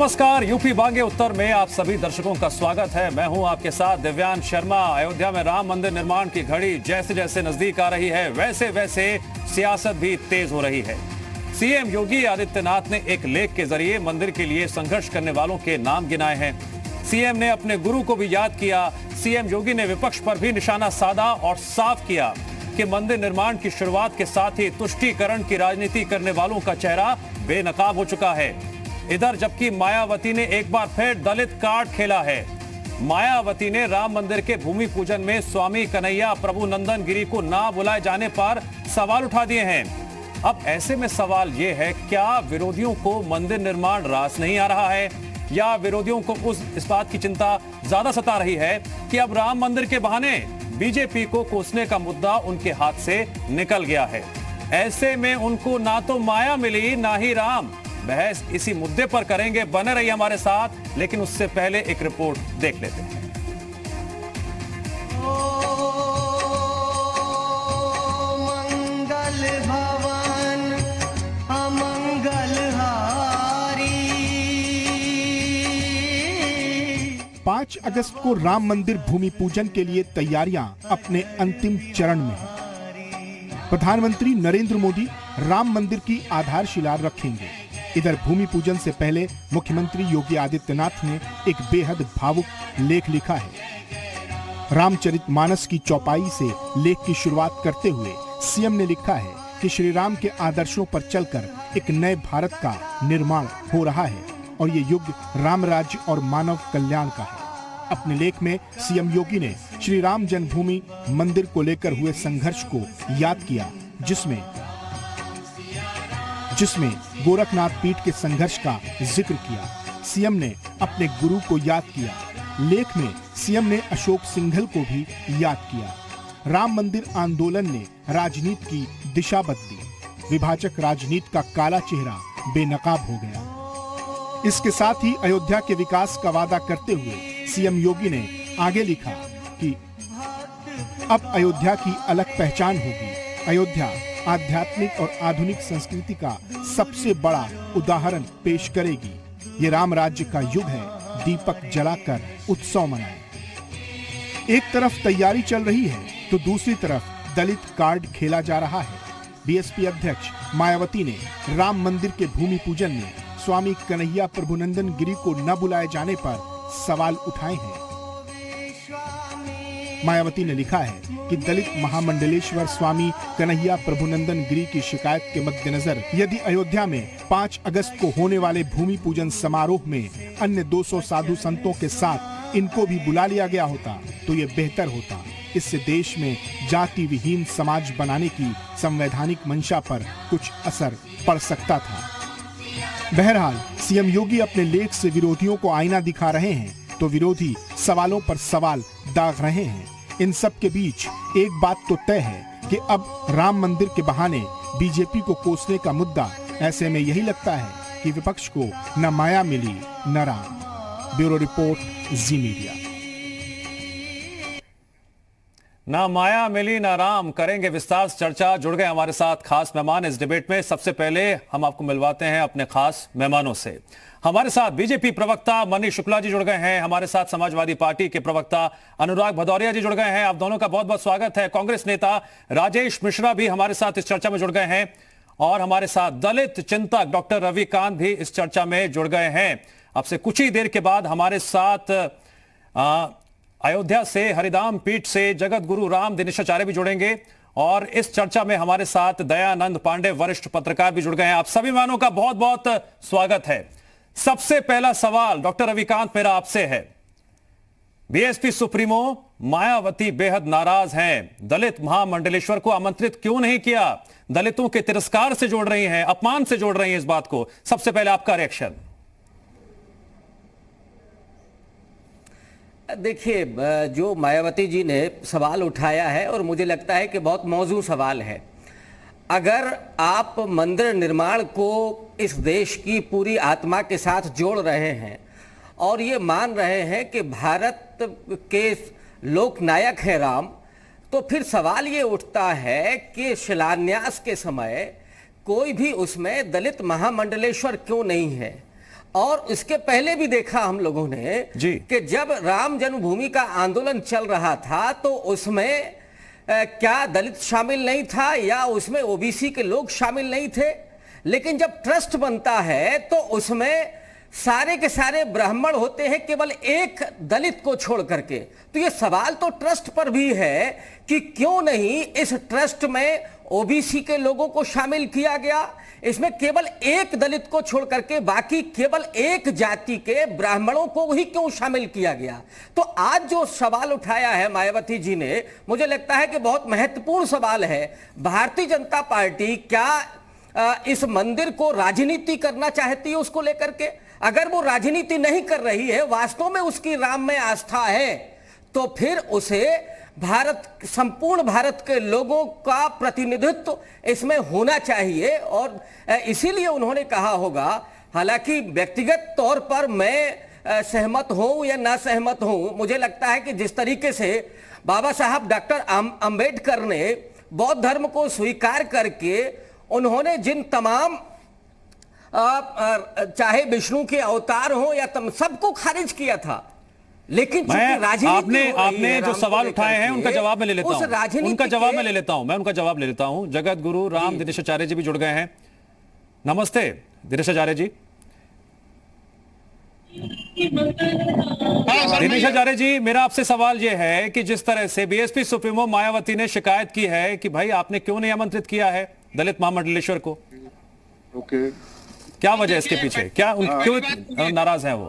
नमस्कार, यूपी बांगे उत्तर में आप सभी दर्शकों का स्वागत है। मैं हूं आपके साथ दिव्यांश शर्मा। अयोध्या में राम मंदिर निर्माण की घड़ी जैसे जैसे नजदीक आ रही है, वैसे वैसे सियासत भी तेज हो रही है। सीएम योगी आदित्यनाथ ने एक लेख के जरिए मंदिर के लिए संघर्ष करने वालों के नाम गिनाए हैं। सीएम ने अपने गुरु को भी याद किया। सीएम योगी ने विपक्ष पर भी निशाना साधा और साफ किया कि मंदिर निर्माण की शुरुआत के साथ ही तुष्टीकरण की राजनीति करने वालों का चेहरा बेनकाब हो चुका है। इधर जबकि मायावती ने एक बार फिर दलित कार्ड खेला है। मायावती ने राम मंदिर के भूमि पूजन में स्वामी कन्हैया प्रभुनंदन गिरी को ना बुलाए जाने पर सवाल उठा दिए हैं। अब ऐसे में सवाल यह है, क्या विरोधियों को मंदिर निर्माण रास नहीं आ रहा है, या विरोधियों को इस बात की चिंता ज्यादा सता रही है कि अब राम मंदिर के बहाने बीजेपी को कोसने का मुद्दा उनके हाथ से निकल गया है। ऐसे में उनको ना तो माया मिली ना ही राम। बहस इसी मुद्दे पर करेंगे, बने रहिए हमारे साथ। लेकिन उससे पहले एक रिपोर्ट देख लेते हैं। मंगल भवन अमंगल हारी। 5 अगस्त को राम मंदिर भूमि पूजन के लिए तैयारियां अपने अंतिम चरण में हैं। प्रधानमंत्री नरेंद्र मोदी राम मंदिर की आधारशिला रखेंगे। इधर भूमि पूजन से पहले मुख्यमंत्री योगी आदित्यनाथ ने एक बेहद भावुक लेख लिखा है। रामचरितमानस की चौपाई से लेख की शुरुआत करते हुए सीएम ने लिखा है कि श्री राम के आदर्शों पर चलकर एक नए भारत का निर्माण हो रहा है और ये युग राम राज्य और मानव कल्याण का है। अपने लेख में सीएम योगी ने श्री राम जन्मभूमि मंदिर को लेकर हुए संघर्ष को याद किया, जिसमें गोरखनाथ पीठ के संघर्ष का जिक्र किया। सीएम ने अपने गुरु को याद किया। लेख में सीएम ने अशोक सिंघल को भी याद किया। राम मंदिर आंदोलन ने राजनीति की दिशा बदली। विभाजक राजनीति का काला चेहरा बेनकाब हो गया। इसके साथ ही अयोध्या के विकास का वादा करते हुए सीएम योगी ने आगे लिखा कि अब अयोध्या की अलग पहचान होगी। अयोध्या आध्यात्मिक और आधुनिक संस्कृति का सबसे बड़ा उदाहरण पेश करेगी। ये राम राज्य का युग है, दीपक जलाकर उत्सव मनाएं। एक तरफ तैयारी चल रही है तो दूसरी तरफ दलित कार्ड खेला जा रहा है। बीएसपी अध्यक्ष मायावती ने राम मंदिर के भूमि पूजन में स्वामी कन्हैया प्रभुनंदन गिरी को न बुलाए जाने पर सवाल उठाए हैं। मायावती ने लिखा है कि दलित महामंडलेश्वर स्वामी कन्हैया प्रभुनंदन गिरी की शिकायत के मद्देनजर यदि अयोध्या में 5 अगस्त को होने वाले भूमि पूजन समारोह में अन्य 200 साधु संतों के साथ इनको भी बुला लिया गया होता तो ये बेहतर होता। इससे देश में जाति विहीन समाज बनाने की संवैधानिक मंशा पर कुछ असर पड़ सकता था। बहरहाल सीएम योगी अपने लेख से विरोधियों को आईना दिखा रहे हैं तो विरोधी सवालों पर सवाल दाग रहे हैं। इन सब के बीच एक बात तो तय है कि अब राम मंदिर के बहाने बीजेपी को कोसने का मुद्दा, ऐसे में यही लगता है कि विपक्ष को न माया मिली न राम। ब्यूरो रिपोर्ट, जी मीडिया। ना माया मिली ना राम, करेंगे विस्तार से चर्चा। जुड़ गए हमारे साथ खास मेहमान इस डिबेट में। सबसे पहले हम आपको मिलवाते हैं अपने खास मेहमानों से। हमारे साथ बीजेपी प्रवक्ता मनीष शुक्ला जी जुड़ गए हैं। हमारे साथ समाजवादी पार्टी के प्रवक्ता अनुराग भदौरिया जी जुड़ गए हैं। आप दोनों का बहुत बहुत स्वागत है। कांग्रेस नेता राजेश मिश्रा भी हमारे साथ इस चर्चा में जुड़ गए हैं और हमारे साथ दलित चिंतक डॉक्टर रविकांत भी इस चर्चा में जुड़ गए हैं। अब से कुछ ही देर के बाद हमारे साथ अयोध्या से हरिधाम पीठ से जगत गुरु राम दिनेशाचार्य भी जुड़ेंगे और इस चर्चा में हमारे साथ दयानंद पांडे वरिष्ठ पत्रकार भी जुड़ गए हैं। आप सभी मेहमानों का बहुत बहुत स्वागत है। सबसे पहला सवाल डॉक्टर रविकांत मेरा आपसे है। बीएसपी सुप्रीमो मायावती बेहद नाराज हैं। दलित महामंडलेश्वर को आमंत्रित क्यों नहीं किया? दलितों के तिरस्कार से जोड़ रही हैं, अपमान से जोड़ रही हैं इस बात को। सबसे पहले आपका रिएक्शन। देखिए, जो मायावती जी ने सवाल उठाया है और मुझे लगता है कि बहुत मौजूद सवाल है। अगर आप मंदिर निर्माण को इस देश की पूरी आत्मा के साथ जोड़ रहे हैं और ये मान रहे हैं कि भारत के लोकनायक है राम, तो फिर सवाल ये उठता है कि शिलान्यास के समय कोई भी उसमें दलित महामंडलेश्वर क्यों नहीं है? और इसके पहले भी देखा हम लोगों ने जी। कि जब राम जन्मभूमि का आंदोलन चल रहा था तो उसमें क्या दलित शामिल नहीं था या उसमें ओबीसी के लोग शामिल नहीं थे, लेकिन जब ट्रस्ट बनता है तो उसमें सारे के सारे ब्राह्मण होते हैं केवल एक दलित को छोड़ करके। तो ये सवाल तो ट्रस्ट पर भी है कि क्यों नहीं इस ट्रस्ट में ओबीसी के लोगों को शामिल किया गया, इसमें केवल एक दलित को छोड़ करके बाकी केवल एक जाति के ब्राह्मणों को ही क्यों शामिल किया गया। तो आज जो सवाल उठाया है मायावती जी ने, मुझे लगता है कि बहुत महत्वपूर्ण सवाल है। भारतीय जनता पार्टी क्या इस मंदिर को राजनीति करना चाहती है उसको लेकर के? अगर वो राजनीति नहीं कर रही है, वास्तव में उसकी राम में आस्था है, तो फिर उसे संपूर्ण भारत के लोगों का प्रतिनिधित्व इसमें होना चाहिए। और इसीलिए उन्होंने कहा होगा, हालांकि व्यक्तिगत तौर पर मैं सहमत हूं या ना सहमत हूं, मुझे लगता है कि जिस तरीके से बाबा साहब डॉक्टर अंबेडकर ने बौद्ध धर्म को स्वीकार करके उन्होंने जिन तमाम चाहे विष्णु के अवतार हो या सबको खारिज किया था, लेकिन आपने जो सवाल उठाए हैं उनका जवाब मैं ले लेता हूं, उनका जवाब मैं ले लेता हूं। जगत गुरु राम दिनेशाचार्य जी भी जुड़ गए हैं। नमस्ते दिनेशाचार्य जी। दिनेशाचार्य जी, मेरा आपसे सवाल यह है कि जिस तरह से बीएसपी सुप्रीमो मायावती ने शिकायत की है कि भाई आपने क्यों नहीं आमंत्रित किया है दलित महामंडलेश्वर को, क्या वजह इसके पीछे, क्यों नाराज हैं वो?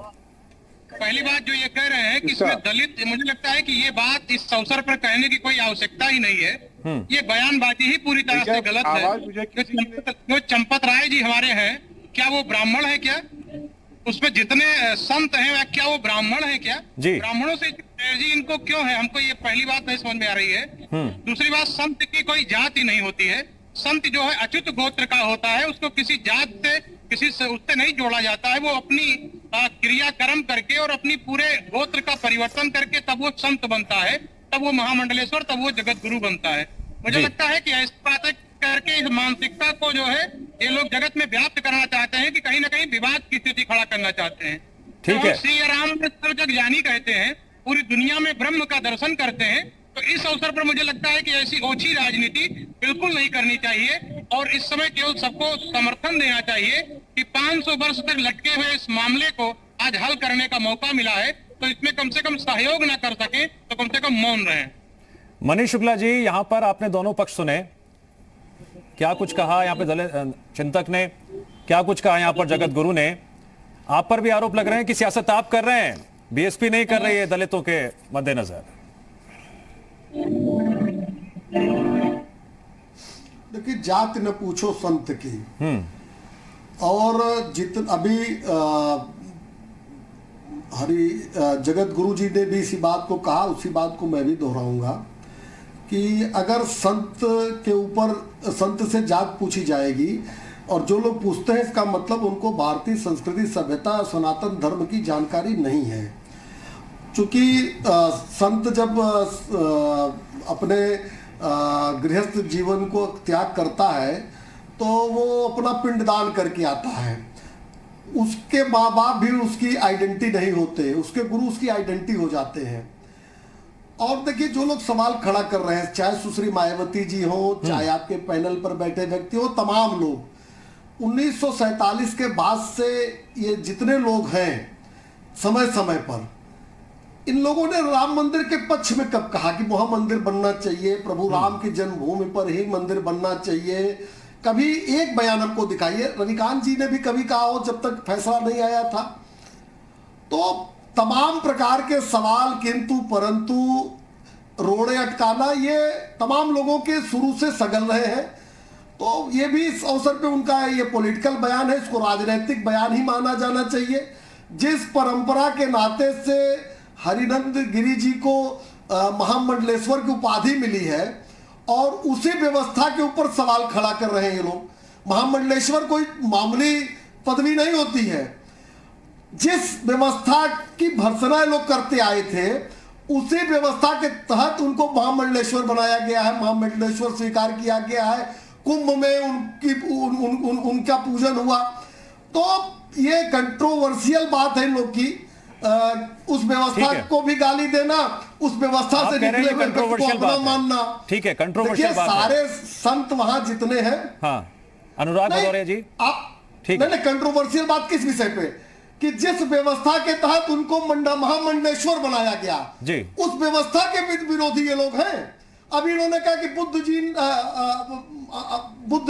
पहली बात जो ये कह रहे हैं कि इसमें दलित, मुझे लगता है कि ये बात इस अवसर पर कहने की कोई आवश्यकता ही नहीं है। ये बयानबाजी ही पूरी तरह से गलत है। जो चंपत राय जी हमारे हैं, क्या वो ब्राह्मण है क्या? उसमें जितने संत हैं क्या वो ब्राह्मण है क्या? ब्राह्मणों से जी इनको क्यों है, हमको ये पहली बात नहीं समझ में आ रही है। दूसरी बात, संत की कोई जाति नहीं होती है। संत जो है अच्युत गोत्र का होता है, उसको किसी जात से किसी से उससे नहीं जोड़ा जाता है। वो अपनी क्रियाकर्म करके और अपनी पूरे गोत्र का परिवर्तन करके तब वो संत बनता है, तब वो महामंडलेश्वर, तब वो जगत गुरु बनता है। मुझे लगता है कि ऐसी बातें करके इस मानसिकता को जो है ये लोग जगत में व्याप्त करना चाहते हैं कि कहीं ना कहीं विवाद की स्थिति खड़ा करना चाहते हैं। ठीक है। श्री राम सर्व जग जानी कहते हैं, पूरी दुनिया में ब्रह्म का दर्शन करते हैं। तो इस अवसर पर मुझे लगता है कि ऐसी ओछी राजनीति बिल्कुल नहीं करनी चाहिए और इस समय केवल सबको समर्थन देना चाहिए कि 500 वर्ष तक लटके हुए इस मामले को आज हल करने का मौका मिला है, तो इसमें कम से कम सहयोग ना कर सके तो कम से कम मौन रहे। मनीष शुक्ला जी, यहां पर आपने दोनों पक्ष सुने, क्या कुछ कहा यहाँ पे दलित चिंतक ने, क्या कुछ कहा यहाँ पर जगत गुरु ने। आप पर भी आरोप लग रहे हैं कि सियासत आप कर रहे हैं, बीएसपी नहीं कर रही है दलितों के मद्देनजर। देखिए, जात न पूछो संत की, और अभी जगत गुरु जी ने भी इसी बात को कहा, उसी बात को मैं भी दोहराऊंगा कि अगर संत के ऊपर संत से जात पूछी जाएगी और जो लोग पूछते हैं इसका मतलब उनको भारतीय संस्कृति, सभ्यता, सनातन धर्म की जानकारी नहीं है। चूंकि संत जब अपने गृहस्थ जीवन को त्याग करता है तो वो अपना पिंडदान करके आता है, उसके माँ बाप भी उसकी आइडेंटिटी नहीं होते, उसके गुरु उसकी आइडेंटिटी हो जाते हैं। और देखिए, जो लोग सवाल खड़ा कर रहे हैं, चाहे सुश्री मायावती जी हो, चाहे आपके पैनल पर बैठे व्यक्ति हो, तमाम लोग 1947 के बाद से ये जितने लोग हैं, समय समय पर इन लोगों ने राम मंदिर के पक्ष में कब कहा कि वहां मंदिर बनना चाहिए, प्रभु राम की जन्मभूमि पर ही मंदिर बनना चाहिए? कभी एक बयान हमको दिखाइए। रविकांत जी ने भी कभी कहा हो जब तक फैसला नहीं आया था। तो तमाम प्रकार के सवाल, किंतु परंतु, रोड़े अटकाना, ये तमाम लोगों के शुरू से सगल रहे हैं। तो ये भी इस अवसर पे उनका ये पॉलिटिकल बयान है, इसको राजनीतिक बयान ही माना जाना चाहिए। जिस परंपरा के नाते से हरिनंद गिरी जी को महामंडलेश्वर की उपाधि मिली है और उसी व्यवस्था के ऊपर सवाल खड़ा कर रहे हैं ये लोग। महामंडलेश्वर कोई मामूली पदवी नहीं होती है। जिस व्यवस्था की भर्त्सना लोग करते आए थे, उसी व्यवस्था के तहत उनको महामंडलेश्वर बनाया गया है, महामंडलेश्वर स्वीकार किया गया है। कुंभ में उनका पूजन हुआ। तो ये कंट्रोवर्शियल बात है इन लोग की। उस व्यवस्था को भी गाली देना, उस व्यवस्था से निकले हुए को अपना मानना। ठीक है, कंट्रोवर्शियल बात है। सारे संत वहां जितने हैं, हाँ अनुराग भदौरिया जी, आप ठीक है, नहीं कंट्रोवर्शियल बात किस विषय पे कि जिस व्यवस्था के तहत उनको महामंडलेश्वर बनाया गया जी, उस व्यवस्था के विरोधी ये लोग हैं। अभी इन्होंने कहा कि बुद्ध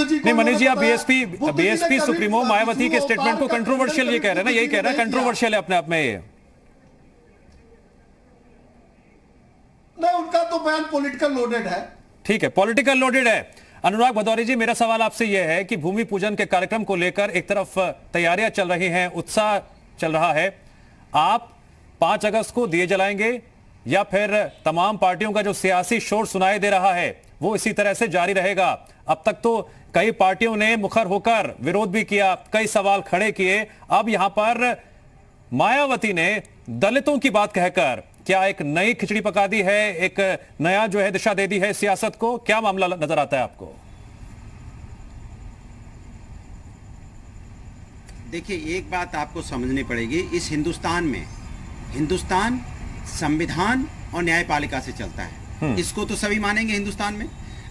जी नहीं मनीष जी, आप बीएसपी सुप्रीमो मायावती के स्टेटमेंट को कंट्रोवर्शियल ये कह रहे हैं ना, यही कह रहे हैं कंट्रोवर्शियल है अपने आप में ये। नहीं, उनका तो बयान पॉलिटिकल लोडेड है। ठीक है, पॉलिटिकल लोडेड है। अनुराग भदौरिया जी, मेरा सवाल आपसे यह है कि भूमि पूजन के कार्यक्रम को लेकर एक तरफ तैयारियां चल रही हैं, उत्साह चल रहा है, आप 5 अगस्त को दिए जलाएंगे या फिर तमाम पार्टियों का जो सियासी शोर सुनाई दे रहा है वो इसी तरह से जारी रहेगा? अब तक तो कई पार्टियों ने मुखर होकर विरोध भी किया, कई सवाल खड़े किए, अब यहां पर मायावती ने दलितों की बात कहकर क्या एक नई खिचड़ी पका दी है, एक नया जो है दिशा दे दी है सियासत को? क्या मामला नजर आता है आपको? देखिए, एक बात आपको समझनी पड़ेगी, इस हिंदुस्तान में हिंदुस्तान संविधान और न्यायपालिका से चलता है। इसको तो सभी मानेंगे हिंदुस्तान में।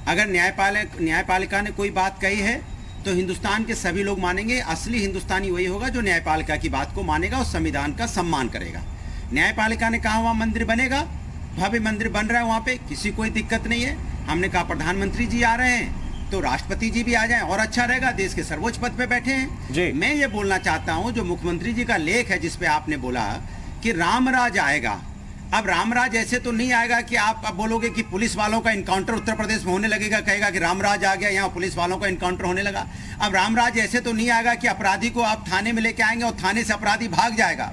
अगर न्यायपालिका ने कोई बात कही है तो हिंदुस्तान के सभी लोग मानेंगे। असली हिंदुस्तानी वही होगा जो न्यायपालिका की बात को मानेगा और संविधान का सम्मान करेगा। न्यायपालिका ने कहा वहां मंदिर बनेगा, भव्य मंदिर बन रहा है, वहां पे किसी कोई दिक्कत नहीं है। हमने कहा प्रधानमंत्री जी आ रहे हैं तो राष्ट्रपति जी भी आ जाएं और अच्छा रहेगा, देश के सर्वोच्च पद पे बैठे हैं। मैं ये बोलना चाहता हूं, जो मुख्यमंत्री जी का लेख है जिसपे आपने बोला कि रामराज आएगा, अब रामराज ऐसे तो नहीं आएगा कि आप अब बोलोगे कि पुलिस वालों का इनकाउंटर उत्तर प्रदेश में होने लगेगा, कहेगा कि रामराज आ गया, यहाँ पुलिस वालों का इनकाउंटर होने लगा। अब रामराज ऐसे तो नहीं आएगा कि अपराधी को आप थाने में लेके आएंगे और थाने से अपराधी भाग जाएगा।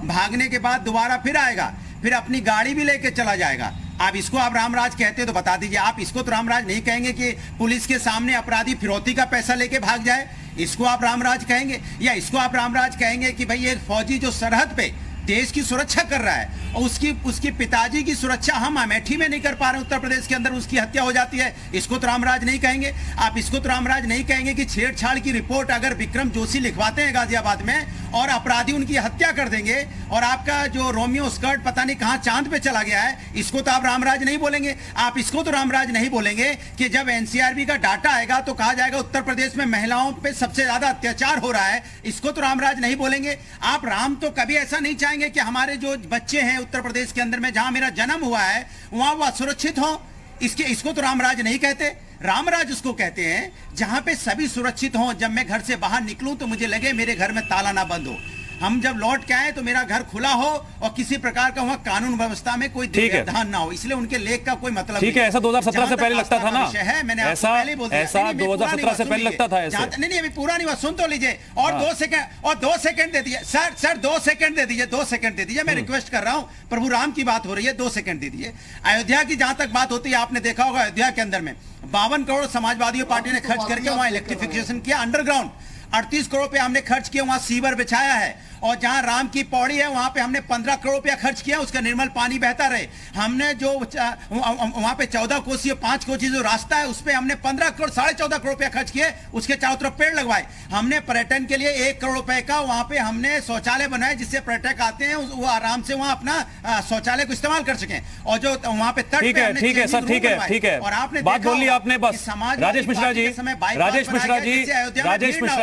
भागने के बाद दोबारा फिर आएगा, फिर अपनी गाड़ी भी लेके चला जाएगा। आप इसको आप रामराज कहते हो तो बता दीजिए। आप इसको तो रामराज नहीं कहेंगे कि पुलिस के सामने अपराधी फिरौती का पैसा लेके भाग जाए, इसको आप रामराज कहेंगे? या इसको आप रामराज कहेंगे कि भाई एक फौजी जो सरहद पे देश की सुरक्षा कर रहा है और उसकी पिताजी की सुरक्षा हम अमेठी में नहीं कर पा रहे, उत्तर प्रदेश के अंदर उसकी हत्या हो जाती है, इसको तो रामराज नहीं कहेंगे? आप इसको तो रामराज नहीं कहेंगे कि छेड़छाड़ की रिपोर्ट अगर विक्रम जोशी लिखवाते हैं गाजियाबाद में और अपराधी उनकी हत्या कर देंगे और आपका जो रोमियो स्कर्ट पता नहीं कहां चांद पे चला गया है, इसको तो आप रामराज नहीं बोलेंगे? आप इसको तो रामराज नहीं बोलेंगे कि जब एनसीआरबी का डाटा आएगा तो कहा जाएगा उत्तर प्रदेश में महिलाओं पे सबसे ज्यादा अत्याचार हो रहा है, इसको तो रामराज नहीं बोलेंगे? आप राम तो कभी ऐसा नहीं चाहेंगे कि हमारे जो बच्चे हैं उत्तर प्रदेश के अंदर में जहां मेरा जन्म हुआ है वहां वो सुरक्षित हो, इसको तो रामराज नहीं कहते। रामराज उसको कहते हैं जहां पे सभी सुरक्षित हों, जब मैं घर से बाहर निकलूं तो मुझे लगे मेरे घर में ताला ना बंद हो, हम जब लौट के आए तो मेरा घर खुला हो और किसी प्रकार का वहां कानून व्यवस्था में कोई व्यवधान ना हो। इसलिए उनके लेख का कोई मतलब ठीक है। ऐसा 2017 से पहले लगता था ना, मैंने ऐसा 2017 से पहले लगता था ऐसा। नहीं, अभी पूरा नहीं हुआ, सुन तो लीजिए। और 2 सेकंड दे दीजिए सर 2 सेकंड दे दीजिए, 2 सेकंड दे दीजिए, मैं रिक्वेस्ट कर रहा हूं। प्रभु राम की बात हो रही है, 2 सेकंड दे दीजिए। अयोध्या की जहां तक बात होती है, आपने देखा होगा अयोध्या के अंदर में 52 करोड़ समाजवादी पार्टी ने खर्च करके वहां इलेक्ट्रिफिकेशन किया, अंडरग्राउंड 38 करोड़ रुपया हमने खर्च किया, वहां सीवर बिछाया है। और जहां राम की पौड़ी है वहां पे हमने 15 करोड़ रुपया खर्च किया, उसका निर्मल पानी बहता रहे। हमने जो वहां पे 14 कोसी 5 कोसी जो रास्ता है उस पे हमने 15 करोड़ 14.5 करोड़ रुपया खर्च किए, उसके चारों तरफ पेड़ लगवाए। हमने पर्यटन के लिए 1 करोड़ रुपए का वहां पे हमने शौचालय बनाए, जिससे पर्यटक आते हैं वो आराम से वहां अपना शौचालय को इस्तेमाल कर सकें। और जो वहां पे तट ठीक है सर, ठीक है। और आपने बात बोल ली आपने, बस राजेश मिश्रा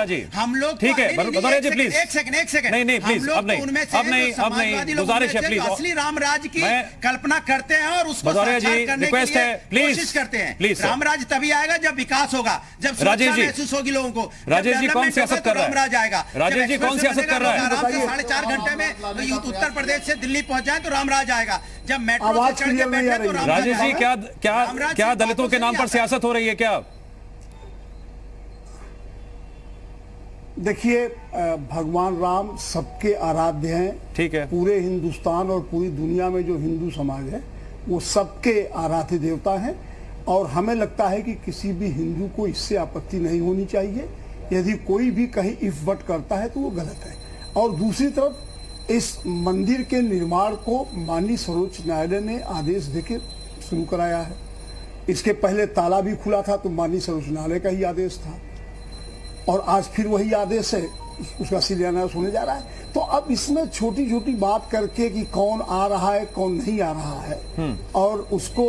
जी हम लोग ठीक है, भदौरिया जी प्लीज एक सेकंड नहीं प्लीज, अब नहीं गुजारिश है प्लीज, असली रामराज की कल्पना करते हैं और उसको साकार करने के लिए कोशिश करते हैं। प्लीज, रामराज तभी आएगा जब विकास होगा, जब राजेश जी महसूस होगी लोगों को। राजेश जी कौन सियासत कर रहा है? रामराज आएगा। राजेश जी कौन सियासत कर रहा है? आराम से 4.5 घंटे में उत्तर प्रदेश से दिल्ली पहुंच जाए तो रामराज आएगा। जब मेट्रो से चढ़ के बैठे तो राजेश जी क्या दलितों के नाम पर सियासत हो रही है क्या? देखिए, भगवान राम सबके आराध्य हैं, ठीक है। पूरे हिंदुस्तान और पूरी दुनिया में जो हिंदू समाज है वो सबके आराध्य देवता हैं और हमें लगता है कि किसी भी हिंदू को इससे आपत्ति नहीं होनी चाहिए। यदि कोई भी कहीं इफवट करता है तो वो गलत है। और दूसरी तरफ इस मंदिर के निर्माण को माननीय सर्वोच्च न्यायालय ने आदेश देके शुरू कराया है। इसके पहले ताला भी खुला था तो माननीय सर्वोच्च न्यायालय का ही आदेश था और आज फिर वही आदेश है। उसका शिलान्यास होने जा रहा है। तो अब इसमें छोटी छोटी बात करके कि कौन आ रहा है कौन नहीं आ रहा है और उसको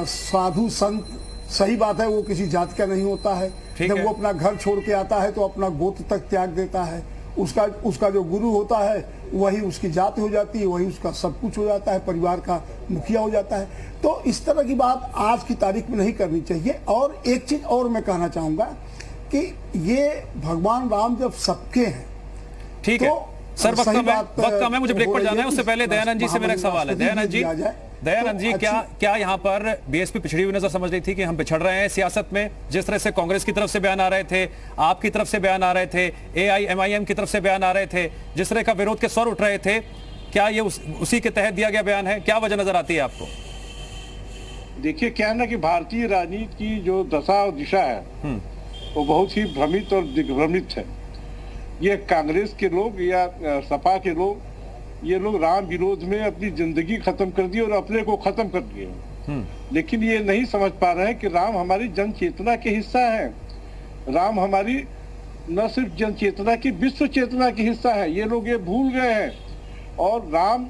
साधु संत, सही बात है वो किसी जाति का नहीं होता है। जब वो अपना घर छोड़ के आता है तो अपना गोत्र तक त्याग देता है। उसका जो गुरु होता है वही उसकी जाति हो जाती है, वही उसका सब कुछ हो जाता है, परिवार का मुखिया हो जाता है। तो इस तरह की बात आज की तारीख में नहीं करनी चाहिए। और एक चीज और मैं कहना चाहूंगा कि ये भगवान राम जब सबके हैं, ठीक है सर, वक्त कम है, मुझे ब्रेक पर जाना है। उससे पहले दयानंद जी से मेरा एक सवाल है। दयानंद जी, क्या यहाँ पर बीएसपी पिछड़ी हुई नजर समझ रही थी कि हम पिछड़ रहे हैं सियासत में? जिस तरह से कांग्रेस की तरफ से बयान आ रहे थे, आपकी तरफ से बयान आ रहे थे, एआईएमआईएम की तरफ से बयान आ रहे थे, जिस तरह का विरोध के स्वर उठ रहे थे, क्या ये उसी के तहत दिया गया बयान है? क्या वजह नजर आती है आपको? देखिए, क्या है ना कि भारतीय राजनीति की जो दशा और दिशा है वो बहुत ही भ्रमित और दिग्भ्रमित है। ये कांग्रेस के लोग या सपा के लोग, ये लोग राम विरोध में अपनी जिंदगी खत्म कर दी और अपने को खत्म कर दिए। लेकिन ये नहीं समझ पा रहे हैं कि राम हमारी जन चेतना के हिस्सा है। राम हमारी न सिर्फ जन चेतना की, विश्व चेतना की हिस्सा है। ये लोग ये भूल गए हैं। और राम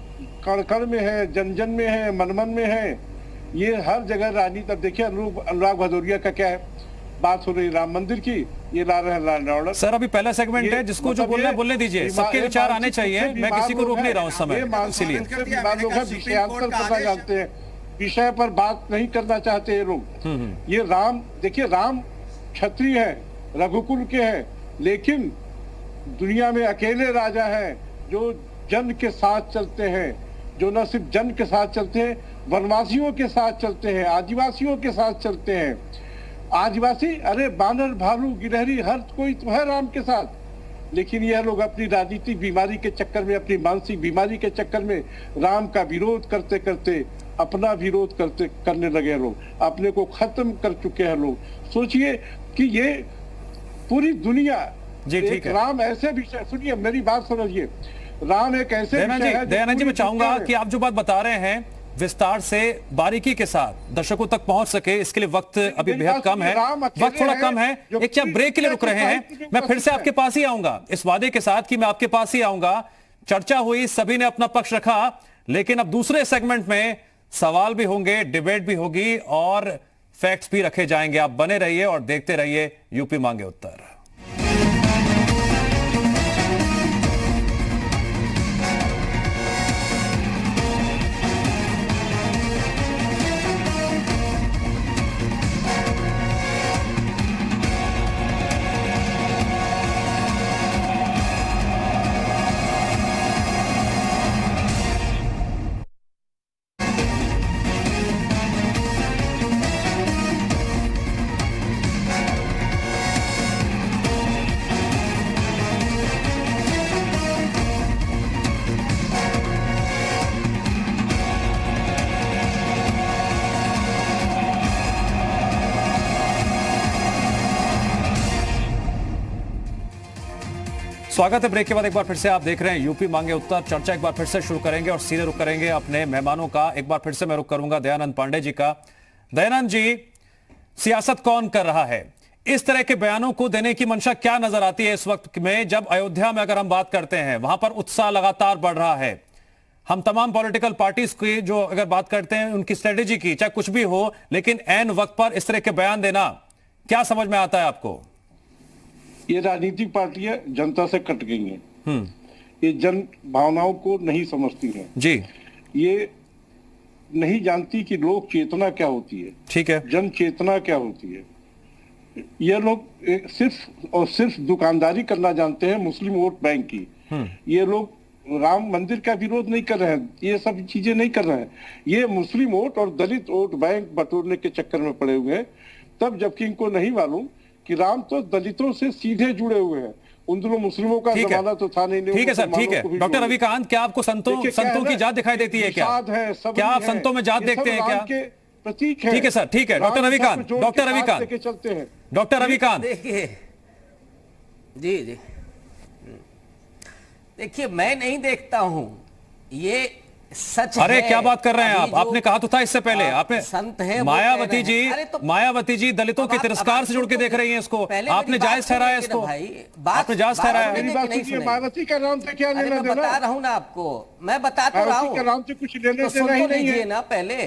कण कण में है, जन जन में है, मन मन में है। ये हर जगह राजनीति। अब देखिए अनुराग भदौरिया का क्या है, बात हो रही राम मंदिर की, ये ला रहे हैं लॉ एंड ऑर्डर। सर अभी पहला सेगमेंट है, जिसको जो बोलना है बोलने दीजिए, सबके विचार आने चाहिए, मैं किसी को रोक नहीं रहा हूं उस समय, इसीलिए विषयांतर करना जानते हैं, विषय पर बात नहीं करना चाहते ये लोग। ये राम, देखिए राम क्षत्रिय है, रघुकुल के हैं, लेकिन दुनिया में अकेले राजा हैं जो जन के साथ चलते हैं, जो न सिर्फ जन के साथ चलते हैं, वनवासियों के साथ चलते हैं, आदिवासियों के साथ चलते हैं। आदिवासी, अरे बानर, भालू, गिलहरी, हर कोई तो है राम के साथ। लेकिन यह लोग अपनी राजनीतिक बीमारी के चक्कर में, अपनी मानसिक बीमारी के चक्कर में राम का विरोध करते करते अपना विरोध करने लगे लोग, अपने को खत्म कर चुके हैं लोग। सोचिए कि ये पूरी दुनिया जी ठीक है। राम ऐसे विषय, सुनिए मेरी बात समझिए, राम एक ऐसे विषय है। दयानंद जी, मैं चाहूंगा कि आप जो बात बता रहे हैं विस्तार से बारीकी के साथ दर्शकों तक पहुंच सके, इसके लिए वक्त अभी बेहद कम है, वक्त थोड़ा कम है। एक क्या ब्रेक के लिए रुक रहे हैं, मैं फिर से आपके पास ही आऊंगा इस वादे के साथ कि मैं आपके पास ही आऊंगा। चर्चा हुई, सभी ने अपना पक्ष रखा, लेकिन अब दूसरे सेगमेंट में सवाल भी होंगे, डिबेट भी होगी और फैक्ट्स भी रखे जाएंगे। आप बने रहिए और देखते रहिए यूपी मांगे उत्तर। स्वागत है। ब्रेक के बाद एक बार फिर से आप देख रहे हैं यूपी मांगे उत्तर। चर्चा एक बार फिर से शुरू करेंगे और सीधे रुक करेंगे अपने मेहमानों का। एक बार फिर से मैं रुक करूंगा दयानंद पांडे जी का। दयानंद जी, सियासत कौन कर रहा है? इस तरह के बयानों को देने की मंशा क्या नजर आती है इस वक्त में, जब अयोध्या में अगर हम बात करते हैं वहां पर उत्साह लगातार बढ़ रहा है। हम तमाम पॉलिटिकल पार्टीज की जो अगर बात करते हैं उनकी स्ट्रेटेजी की, चाहे कुछ भी हो, लेकिन ऐन वक्त पर इस तरह के बयान देना क्या समझ में आता है आपको? ये राजनीतिक पार्टियां जनता से कट गई हैं। ये जन भावनाओं को नहीं समझती हैं जी। ये नहीं जानती कि लोक चेतना क्या होती है, ठीक है, जन चेतना क्या होती है। ये लोग सिर्फ और सिर्फ दुकानदारी करना जानते हैं, मुस्लिम वोट बैंक की। ये लोग राम मंदिर का विरोध नहीं कर रहे हैं, ये सब चीजें नहीं कर रहे हैं। ये मुस्लिम वोट और दलित वोट बैंक बटोरने के चक्कर में पड़े हुए हैं, तब जबकि इनको नहीं मालूम कि राम तो दलितों से सीधे जुड़े हुए हैं। उन दोनों मुस्लिमों का जमाना तो था नहीं। ठीक है सर, ठीक है। डॉक्टर रविकांत, क्या आपको संतों की जात दिखाई देती है क्या? क्या आप संतों में जात देखते हैं क्या? प्रतीक है। ठीक है सर, ठीक है। डॉक्टर रविकांत, डॉक्टर रविकांत चलते हैं। डॉक्टर रविकांत, देखिए जी जी, देखिए मैं नहीं देखता हूं, ये सच अरे है। क्या बात कर रहे हैं आप? अभी जो आपने कहा तो था इससे पहले, आपने संत है वो मायावती कह रहे जी, हैं। अरे तो मायावती जी दलितों के तिरस्कार से जुड़ के देख रही हैं इसको, आपने जायज ठहराया इसको, आपने जायज ठहराया। मायावती का नाम से क्या अरे लेना मैं देना? बता रहा हूँ ना आपको, मैं बता तो रहा मायावती हूँ, के नाम से कुछ लेने तो देना सुन ही तो नहीं लीजिए है। ना, पहले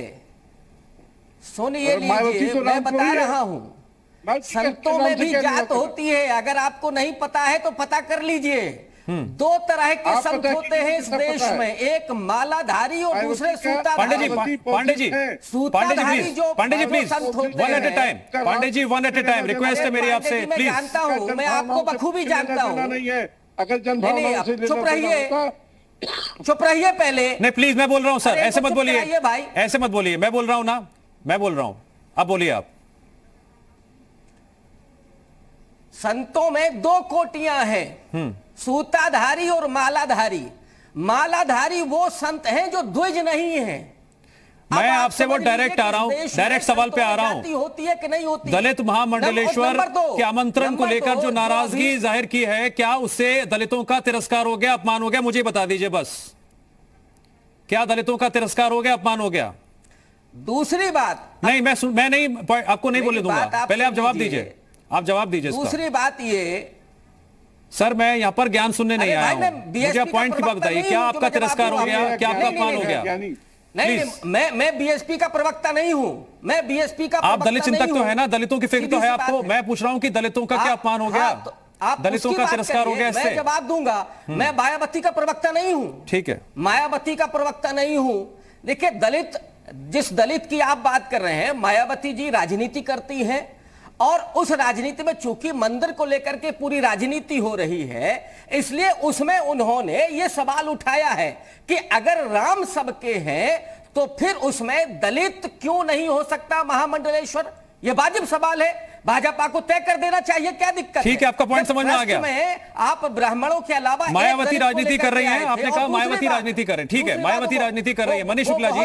सुनिए मायावती लीजिए, तो मैं नाम बता थोड़ी है। रहा हूँ। मायावती के संतों नाम में से भी क्या लेना जात देना? होती है, अगर आपको नहीं पता है तो पता कर लीजिए। दो तरह के आप संत पता होते हैं इस किसको देश पता है? में, एक मालाधारी और मायावती दूसरे का- सूताधारी। पांडे जी, पांडे जी, पांडे जी प्लीज, पांडे जी प्लीज, संत होते वन एट ए हैं। Time, Pandey ji one at a time, request है मेरी आपसे, मैं प्लीज। जानता हूँ, मैं आपको बखूबी जानता हूँ। नहीं है, अगर नहीं, जनभावनाओं से चुप लेना रहिए। देना होता, चुप रहिए पहले। नहीं प्लीज, मैं बोल रहा हूं सर, अरे ऐसे तो मत चुप बोलिए कराइए भाई। ऐसे मत बोलिए, मैं बोल रहा हूं ना, मैं बोल रहा हूं, अब बोलिए आप। संतों में दो कोटियां हैं, सूताधारी और मालाधारी। मालाधारी वो संत हैं जो द्विज नहीं है। मैं आपसे वो डायरेक्ट आ रहा हूं, डायरेक्ट सवाल पे आ रहा हूं। होती है कि नहीं होती? दलित महामंडलेश्वर नंबर दो, के आमंत्रण को नंबर लेकर दो, जो नाराजगी अभी- जाहिर की है, क्या उससे दलितों का तिरस्कार हो गया, अपमान हो गया? मुझे बता दीजिए बस, क्या दलितों का तिरस्कार हो गया, अपमान हो गया? दूसरी बात, नहीं, मैं नहीं, आपको नहीं बोलने दूंगा, बात आप पहले आप सुन जवाब लीजिए। दीजिए, आप जवाब दीजिए इसका। दूसरी बात ये, सर मैं यहां पर ज्ञान सुनने नहीं अरे आया भाई, मैं हूं, BSP मुझे का पॉइंट की बात प्रवक्ता बताइए, नहीं क्या हूं, आपका जो मैं तिरस्कार हो जवाब गया, दूंगा। क्या आपका नहीं, अपमान हो नहीं, गया? नहीं, प्लीज। मैं बीएसपी का प्रवक्ता नहीं हूं, मैं बीएसपी का आप दलित प्रवक्ता चिंतक नहीं तो हूं। है ना, दलितों की फिक्र तो सीधी है सी बात आपको, मैं पूछ रहा हूं कि दलितों का क्या अपमान हो गया, तो आप दलितों उसकी का बात तिरस्कार हो करिए, गया मैं इससे? जवाब दूंगा। मैं मायावती का प्रवक्ता नहीं हूं, ठीक है, मायावती का प्रवक्ता नहीं हूं। देखिए, दलित, जिस दलित की आप बात कर रहे हैं, मायावती जी राजनीति करती हैं, और उस राजनीति में चूंकि मंदिर को लेकर के पूरी राजनीति हो रही है, इसलिए उसमें उन्होंने ये सवाल उठाया है कि अगर राम सबके हैं तो फिर उसमें दलित क्यों नहीं हो सकता महामंडलेश्वर? ये वाजिब सवाल है, भाजपा को तय कर देना चाहिए, क्या दिक्कत है? ठीक है, आपका पॉइंट समझ में आ गया। आप ब्राह्मणों के अलावा मायावती राजनीति कर रही हैं, आपने कहा मायावती राजनीति कर रही है, ठीक है, मायावती राजनीति कर रही है। मनीष शुक्ला जी,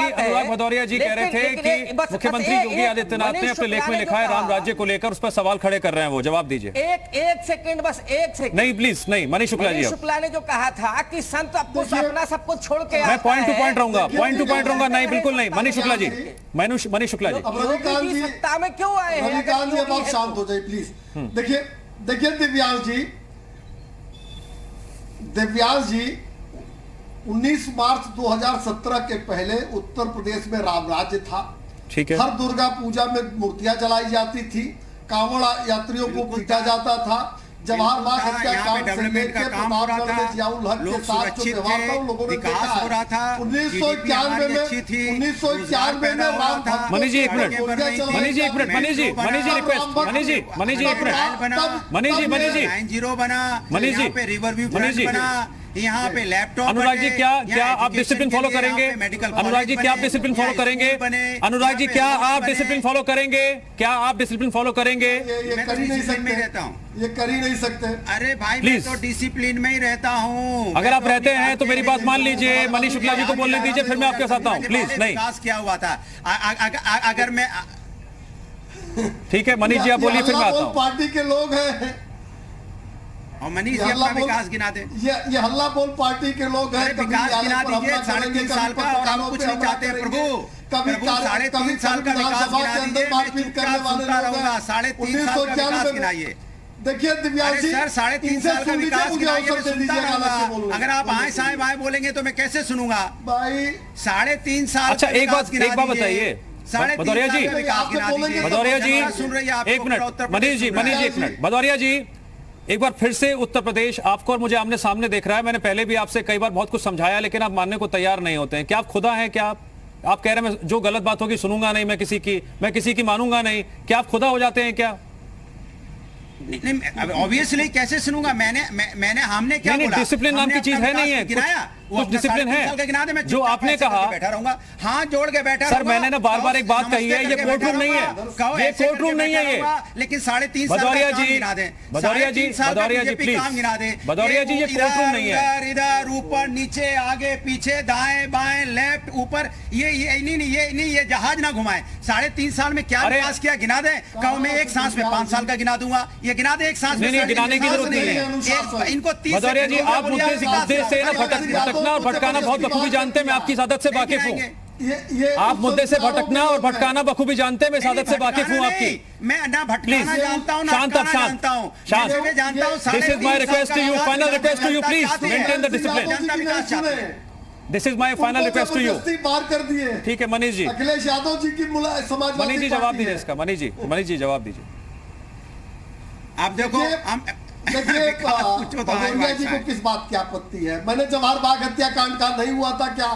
अनुराग भदौरिया जी कह रहे थे कि मुख्यमंत्री योगी आदित्यनाथ ने अपने लेख में लिखा है राम राज्य को लेकर, उस पर सवाल खड़े कर रहे हैं, वो जवाब दीजिए। एक सेकंड, बस एक सेकंड। नहीं प्लीज, नहीं, मनीष शुक्ला जी, शुक्ला ने जो कहा था कि संत अपना सब कुछ छोड़ के मैं पॉइंट टू पॉइंट रहूंगा, पॉइंट टू पॉइंट रहूंगा। नहीं, बिल्कुल नहीं, मनीष शुक्ला जी, मनीष शुक्ला जी, रविकांत जी, सत्ता में क्यों आए हैं? रविकांत जी, अब आप शांत हो जाइए प्लीज। देखिए दिव्यांश जी 19 मार्च 2017 के पहले उत्तर प्रदेश में राम राज्य था। ठीक है, हर दुर्गा पूजा में मूर्तियां जलाई जाती थी, कांवड़ यात्रियों को पीटा जाता था। जवाहर बाग हत्याकांड से लेकर प्रतापगढ़ में जियाउल हक के साथ जो व्यवहार था, लोगों ने देखा है। 1991 में राम भक्त, मनीष जी एक मिनट, मनीष जी एक मिनट, मनीष जी रिक्वेस्ट, मनीष जी एक मिनट, मनीष जी 9-0 बना, मनीष जी, यहाँ पे रिवर व्यू मनीष जी, बना, यहाँ पे लैपटॉप, अनुराग जी क्या आप डिसिप्लिन फॉलो करेंगे? अनुराग जी क्या आप डिसिप्लिन फॉलो करेंगे? अनुराग जी क्या आप डिसिप्लिन फॉलो करेंगे? क्या आप डिसिप्लिन फॉलो करेंगे? ये कर ही नहीं सकते, रहता हूँ, ये कर ही नहीं सकते। अरे भाई प्लीज, मैं तो डिसिप्लिन में ही रहता हूँ। अगर आप रहते हैं तो मेरी बात मान लीजिए, मनीष शुक्ला जी को बोलने दीजिए, फिर मैं आपके साथ आता हूँ, प्लीज। नहीं, विकास क्या हुआ था? अगर मैं, ठीक है मनीष जी आप बोलिए, फिर मैं आता हूँ। पार्टी के लोग हैं और मनीष जी अपना विकास गिना दे। ये हल्ला बोल पार्टी के लोग हैं। विकास गिना दीजिए, 3.5 साल का, और हम कुछ नहीं चाहते प्रभु। कभी 3.5 साल का विकास गिना दीजिए, मारपीट करने वाले लोग हैं। 3.5 साल का विकास गिनाइए। देखिए दिव्यांश जी, सर 3.5 साल का विकास गिनाइए, मैं सुनता रहूंगा। अगर आप आए साए बाएं बोलेंगे तो मैं कैसे सुनूंगा भाई? 3.5 साल। अच्छा एक बात बताइए भदौरिया जी, भदौरिया जी सुन रही है, एक मिनट, मनीष जी एक मिनट, भदौरिया जी एक बार फिर से उत्तर प्रदेश आपको और मुझे आमने सामने देख रहा है। मैंने पहले भी आपसे कई बार बहुत कुछ समझाया, लेकिन आप मानने को तैयार नहीं होते हैं। क्या आप खुदा हैं? क्या आप कह रहे हैं मैं जो गलत बात होगी सुनूंगा नहीं, मैं किसी की मानूंगा नहीं? क्या आप खुदा हो जाते हैं क्या? नहीं, ऑब्वियसली कैसे सुनूंगा? मैंने हमने क्या बोला? डिसिप्लिन नाम की चीज है नहीं है, कुछ डिसिप्लिन है जो आपने कहा। बैठा रहूंगा, हाथ जोड़ के बैठा। सर मैंने ना बार बार एक बात कही है, ये कोर्ट रूम नहीं है, ये कोर्ट रूम नहीं है ये। लेकिन 3.5 साल भदौरिया जी प्लीज, भदौरिया जी ये कोर्ट रूम नहीं है। इधर ऊपर नीचे आगे पीछे दाएं बाएं लेफ्ट ऊपर, ये जहाज ना घुमाए। 3.5 साल में क्या विकास किया गिना दें? कहूं मैं एक सांस में 5 साल का गिना दूंगा, ये गिना दे एक सांस में। नहीं, गिनाने की जरूरत नहीं है। इनको 30 भदौरिया जी, आप मुद्दे से ना भटकना और भटकाना बहुत बखूबी जानते हैं, मैं आपकी आदत से वाकिफ हूँ। आप मुद्दे से भटकना और भटकाना बखूबी जानते हैं, मैं सादत से वाकिफ हूँ आपकी। मैं ना भटकाना जानता हूँ, शांत आप शांत शांत। This is my request to you, final request to you, please maintain the discipline. This is my final request to you. पार कर दिए। ठीक है मनीष जी, अखिलेश यादव जी की समाजवादी मनीष जी जवाब दीजिए इसका। मनीष जी जवाब दीजिए। आप देखो देखिए भदौरिया जी को किस बात की आपत्ति है? मैंने जवाहर बाग हत्याकांड का नहीं हुआ था क्या?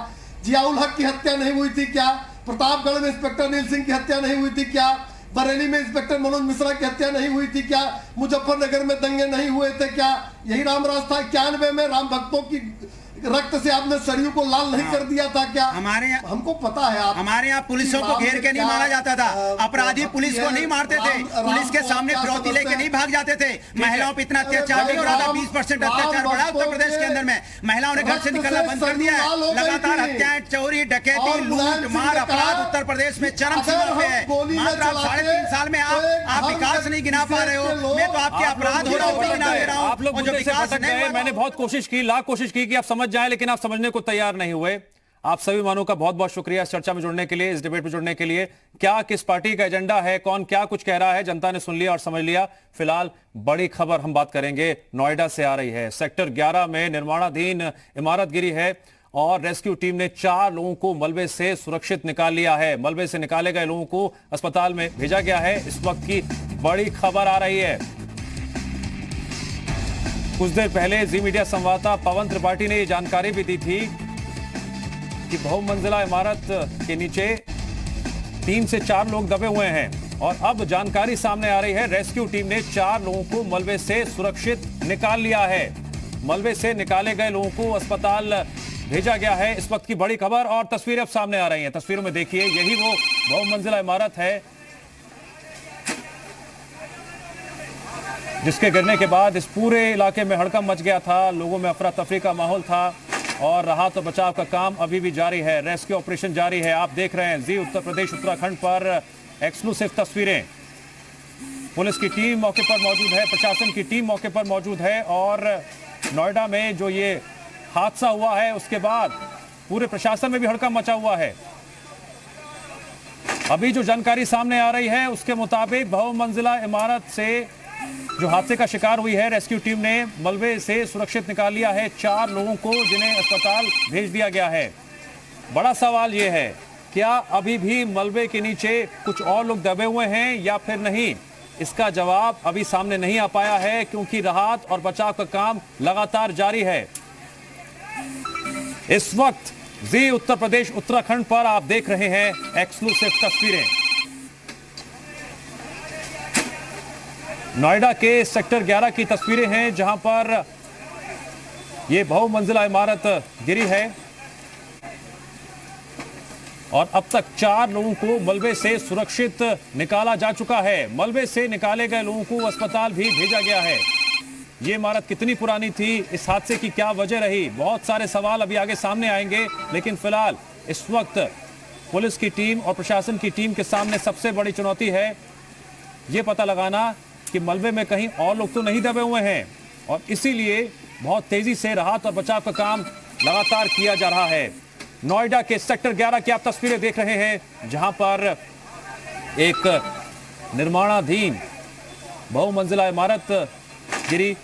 जियाउल हक की हत्या नहीं हुई थी क्या? प्रतापगढ़ में इंस्पेक्टर नील सिंह की हत्या नहीं हुई थी क्या? बरेली में इंस्पेक्टर मनोज मिश्रा की हत्या नहीं हुई थी क्या? मुजफ्फरनगर में दंगे नहीं हुए थे क्या? यही रामराज था। 91 में राम भक्तों की रक्त से आपने सरयू को लाल नहीं कर दिया था क्या? हमारे यहाँ हमको पता है हमारे यहाँ पुलिसों को घेर के नहीं मारा जाता था, अपराधी पुलिस को नहीं मारते थे, पुलिस के सामने फिरौती लेके नहीं भाग जाते थे। महिलाओं पर इतना अत्याचार नहीं हो रहा था। 20% अत्याचार बढ़ा उत्तर प्रदेश के अंदर में। महिलाओं ने घर से निकलना बंद कर दिया है। लगातार हत्याएं, चोरी, डकैती, लूट मार, अपराध उत्तर प्रदेश में चरम सीमा पे है। मात्र आप 3.5 साल में आप विकास नहीं गिना पा रहे हो। मैं तो आपके अपराध हो रहा हूँ, आप लोग मैंने बहुत कोशिश की, लाख कोशिश की कि आप समझ जाए, लेकिन आप समझने को तैयार नहीं हुए। आप सभी मानों का बहुत बहुत शुक्रिया इस चर्चा में जुड़ने के लिए, इस डिबेट में जुड़ने के लिए। क्या किस पार्टी का एजेंडा है, कौन क्या कुछ कह रहा है, जनता ने सुन लिया और समझ लिया। फिलहाल बड़ी खबर हम बात करेंगे, नोएडा से आ रही है। सेक्टर 11 में निर्माणाधीन इमारत गिरी है और रेस्क्यू टीम ने 4 लोगों को मलबे से सुरक्षित निकाल लिया है। मलबे से निकाले गए लोगों को अस्पताल में भेजा गया है। इस वक्त की बड़ी खबर आ रही है। कुछ देर पहले जी मीडिया संवाददाता पवन त्रिपाठी ने यह जानकारी भी दी थी कि बहुमंजिला इमारत के नीचे 3 से 4 लोग दबे हुए हैं और अब जानकारी सामने आ रही है, रेस्क्यू टीम ने 4 लोगों को मलबे से सुरक्षित निकाल लिया है। मलबे से निकाले गए लोगों को अस्पताल भेजा गया है। इस वक्त की बड़ी खबर और तस्वीरें अब सामने आ रही हैं। तस्वीरों में देखिए, यही वो बहुमंजिला इमारत है जिसके गिरने के बाद इस पूरे इलाके में हड़कंप मच गया था। लोगों में अफरा तफरी का माहौल था और राहत और बचाव का काम अभी भी जारी है। रेस्क्यू ऑपरेशन जारी है। आप देख रहे हैं जी उत्तर प्रदेश उत्तराखंड पर एक्सक्लूसिव तस्वीरें। पुलिस की टीम मौके पर मौजूद है, प्रशासन की टीम मौके पर मौजूद है और नोएडा में जो ये हादसा हुआ है उसके बाद पूरे प्रशासन में भी हड़कंप मचा हुआ है। अभी जो जानकारी सामने आ रही है उसके मुताबिक बहुमंजिला इमारत से जो हादसे का शिकार हुई है, रेस्क्यू टीम ने मलबे से सुरक्षित निकाल लिया है 4 लोगों को, जिन्हें अस्पताल भेज दिया गया है। बड़ा सवाल यह है, क्या अभी भी मलबे के नीचे कुछ और लोग दबे हुए हैं या फिर नहीं? इसका जवाब अभी सामने नहीं आ पाया है क्योंकि राहत और बचाव का काम लगातार जारी है। इस वक्त जी उत्तर प्रदेश उत्तराखंड पर आप देख रहे हैं एक्सक्लूसिव तस्वीरें। नोएडा के सेक्टर 11 की तस्वीरें हैं जहां पर यह बहुमंजिला इमारत गिरी है और अब तक 4 लोगों को मलबे से सुरक्षित निकाला जा चुका है। मलबे से निकाले गए लोगों को अस्पताल भी भेजा गया है। ये इमारत कितनी पुरानी थी, इस हादसे की क्या वजह रही, बहुत सारे सवाल अभी आगे सामने आएंगे। लेकिन फिलहाल इस वक्त पुलिस की टीम और प्रशासन की टीम के सामने सबसे बड़ी चुनौती है ये पता लगाना कि मलबे में कहीं और लोग तो नहीं दबे हुए हैं और इसीलिए बहुत तेजी से राहत और बचाव का काम लगातार किया जा रहा है। नोएडा के सेक्टर 11 की आप तस्वीरें देख रहे हैं जहां पर एक निर्माणाधीन बहुमंजिला इमारत गिरी